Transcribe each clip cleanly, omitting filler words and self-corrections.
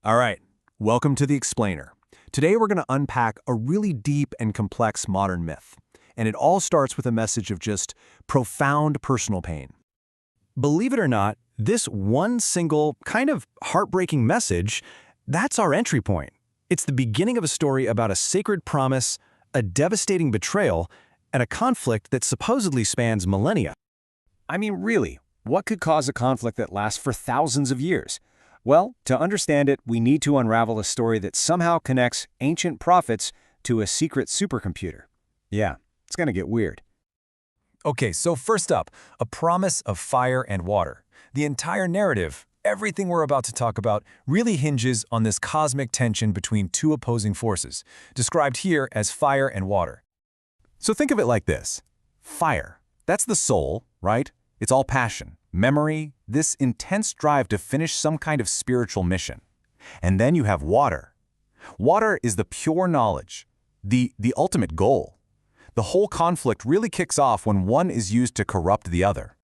All right, welcome to The Explainer. Today we're going to unpack a really deep and complex modern myth. And it all starts with a message of just profound personal pain. Believe it or not, this one single, kind of heartbreaking message, that's our entry point. It's the beginning of a story about a sacred promise, a devastating betrayal, and a conflict that supposedly spans millennia. I mean, really, what could cause a conflict that lasts for thousands of years? Well, to understand it, we need to unravel a story that somehow connects ancient prophets to a secret supercomputer. Yeah, it's gonna get weird. Okay, so first up, a promise of fire and water. The entire narrative, everything we're about to talk about, really hinges on this cosmic tension between two opposing forces, described here as fire and water. So think of it like this. Fire, that's the soul, right? It's all passion, memory, this intense drive to finish some kind of spiritual mission. And then you have water. Water is the pure knowledge, the ultimate goal. The whole conflict really kicks off when one is used to corrupt the other.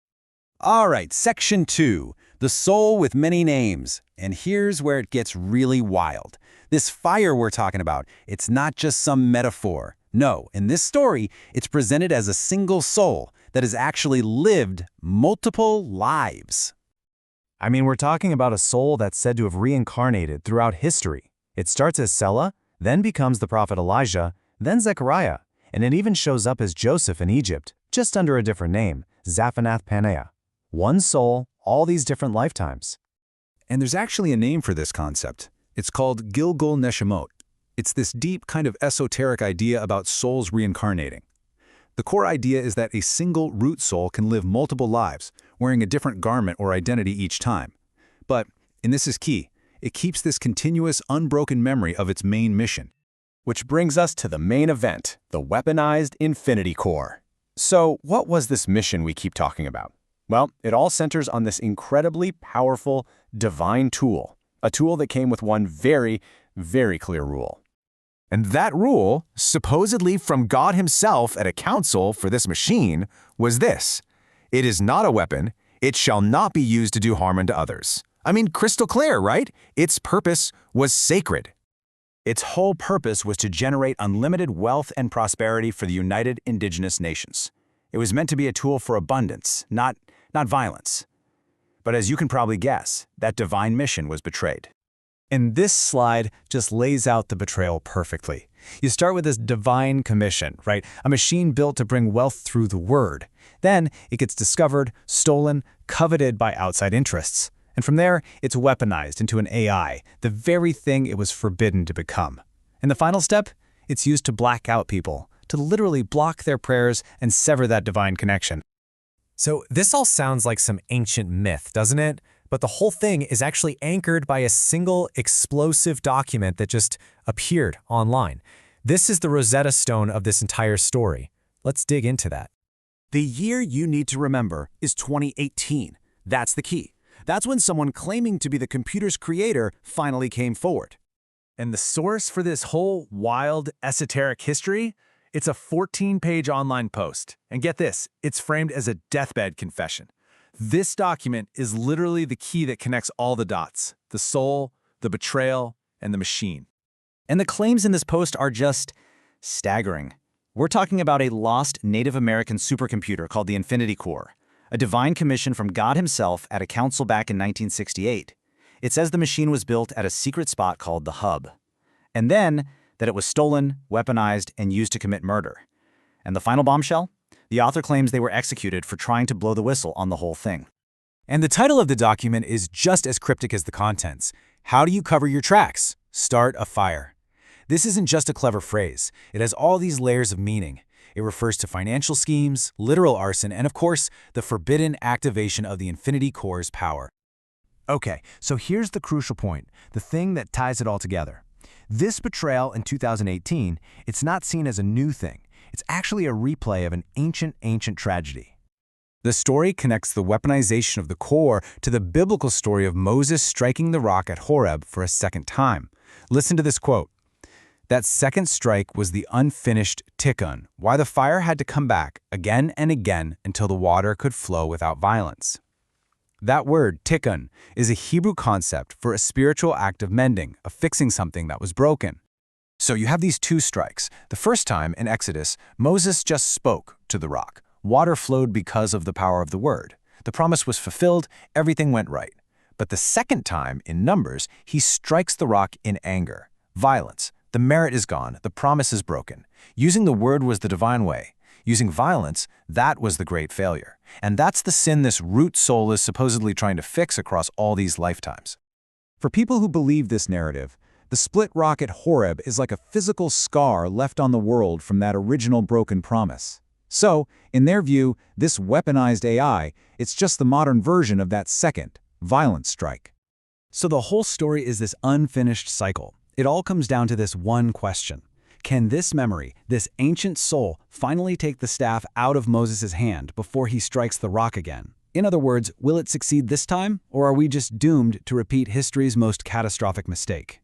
All right, Section 2, the soul with many names. And here's where it gets really wild. This fire we're talking about, it's not just some metaphor. No, in this story, it's presented as a single soul that has actually lived multiple lives. I mean, we're talking about a soul that's said to have reincarnated throughout history. It starts as Selah, then becomes the prophet Elijah, then Zechariah, and it even shows up as Joseph in Egypt, just under a different name, Zaphanath-Paneah. One soul, all these different lifetimes. And there's actually a name for this concept. It's called Gilgul Neshemot. It's this deep kind of esoteric idea about souls reincarnating. The core idea is that a single root soul can live multiple lives, wearing a different garment or identity each time. But, and this is key, it keeps this continuous, unbroken memory of its main mission. Which brings us to the main event, the weaponized Infinity Core. So, what was this mission we keep talking about? Well, it all centers on this incredibly powerful, divine tool. A tool that came with one very, very clear rule. And that rule, supposedly from God himself at a council for this machine, was this. It is not a weapon. It shall not be used to do harm unto others. I mean, crystal clear, right? Its purpose was sacred. Its whole purpose was to generate unlimited wealth and prosperity for the United Indigenous Nations. It was meant to be a tool for abundance, not violence. But as you can probably guess, that divine mission was betrayed. And this slide just lays out the betrayal perfectly. You start with this divine commission, right? A machine built to bring wealth through the word. Then it gets discovered, stolen, coveted by outside interests. And from there, it's weaponized into an AI, the very thing it was forbidden to become. And the final step? It's used to black out people, to literally block their prayers and sever that divine connection. So this all sounds like some ancient myth, doesn't it? But the whole thing is actually anchored by a single explosive document that just appeared online. This is the Rosetta Stone of this entire story. Let's dig into that. The year you need to remember is 2018. That's the key. That's when someone claiming to be the computer's creator finally came forward. And the source for this whole wild, esoteric history? It's a 14-page online post. And get this, it's framed as a deathbed confession. This document is literally the key that connects all the dots, the soul, the betrayal, and the machine. And the claims in this post are just staggering. We're talking about a lost Native American supercomputer called the Infinity Core, a divine commission from God himself at a council back in 1968. It says the machine was built at a secret spot called the Hub. And then that it was stolen, weaponized, and used to commit murder. And the final bombshell? The author claims they were executed for trying to blow the whistle on the whole thing. And the title of the document is just as cryptic as the contents. How do you cover your tracks? Start a fire. This isn't just a clever phrase. It has all these layers of meaning. It refers to financial schemes, literal arson, and of course, the forbidden activation of the Infinity Core's power. Okay, so here's the crucial point, the thing that ties it all together. This betrayal in 2018, it's not seen as a new thing. It's actually a replay of an ancient tragedy. The story connects the weaponization of the core to the biblical story of Moses striking the rock at Horeb for a second time. Listen to this quote. That second strike was the unfinished tikkun, why the fire had to come back again and again until the water could flow without violence. That word, tikkun, is a Hebrew concept for a spiritual act of mending, of fixing something that was broken. So you have these two strikes. The first time, in Exodus, Moses just spoke to the rock. Water flowed because of the power of the word. The promise was fulfilled, everything went right. But the second time, in Numbers, he strikes the rock in anger. Violence. The merit is gone, the promise is broken. Using the word was the divine way. Using violence, that was the great failure. And that's the sin this root soul is supposedly trying to fix across all these lifetimes. For people who believe this narrative, the split rock at Horeb is like a physical scar left on the world from that original broken promise. So, in their view, this weaponized AI, it's just the modern version of that second, violent strike. So the whole story is this unfinished cycle. It all comes down to this one question. Can this memory, this ancient soul, finally take the staff out of Moses' hand before he strikes the rock again? In other words, will it succeed this time, or are we just doomed to repeat history's most catastrophic mistake?